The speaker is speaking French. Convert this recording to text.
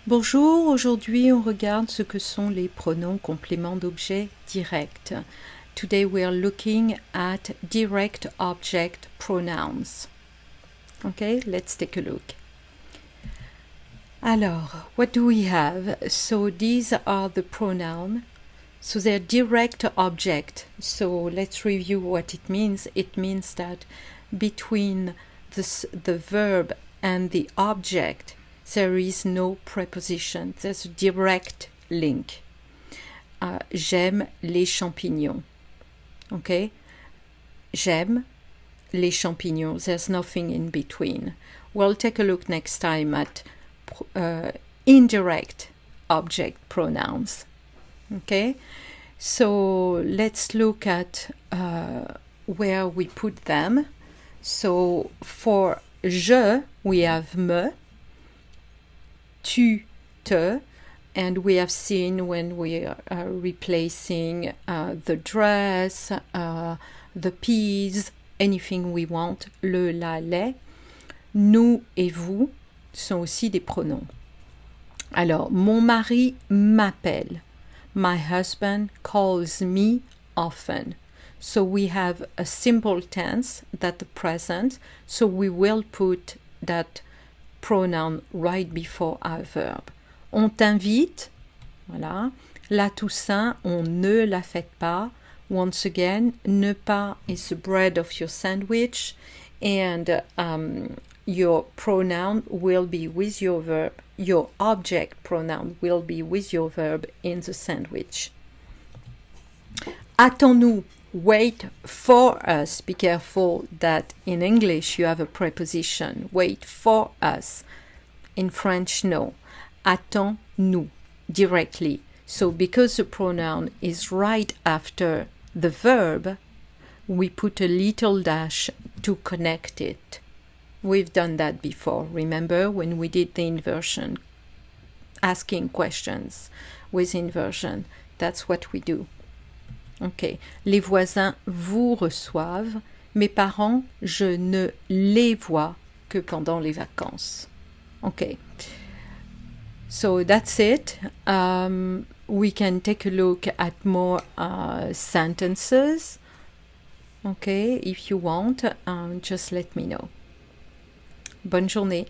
Bonjour, aujourd'hui on regarde ce que sont les pronoms compléments d'objet directs. Today we are looking at direct object pronouns. Okay, let's take a look. Alors, what do we have? So these are the pronouns. So they're direct object. So let's review what it means. It means that between the verb and the object, there is no preposition. There's a direct link. J'aime les champignons. Okay? J'aime les champignons. There's nothing in between. We'll take a look next time at indirect object pronouns. Okay? So let's look at where we put them. So for je, we have me, tu, te, and we have seen when we are replacing the dress, the peas, anything we want, le, la, les. Nous et vous sont aussi des pronoms. Alors, mon mari m'appelle. My husband calls me often. So we have a simple tense, that the present, so we will put that pronoun right before our verb. On t'invite, voilà. La Toussaint, on ne la fête pas. Once again, ne pas is the bread of your sandwich, and your pronoun will be with your verb. Your object pronoun will be with your verb in the sandwich. Attends-nous, wait for us. Be careful that in English you have a preposition. Wait for us. In French, no. Attends-nous, directly. So because the pronoun is right after the verb, we put a little dash to connect it. We've done that before, remember, when we did the inversion, asking questions with inversion. That's what we do. Ok. Les voisins vous reçoivent. Mes parents, je ne les vois que pendant les vacances. Ok. So that's it. We can take a look at more sentences. Okay, if you want, just let me know. Bonne journée.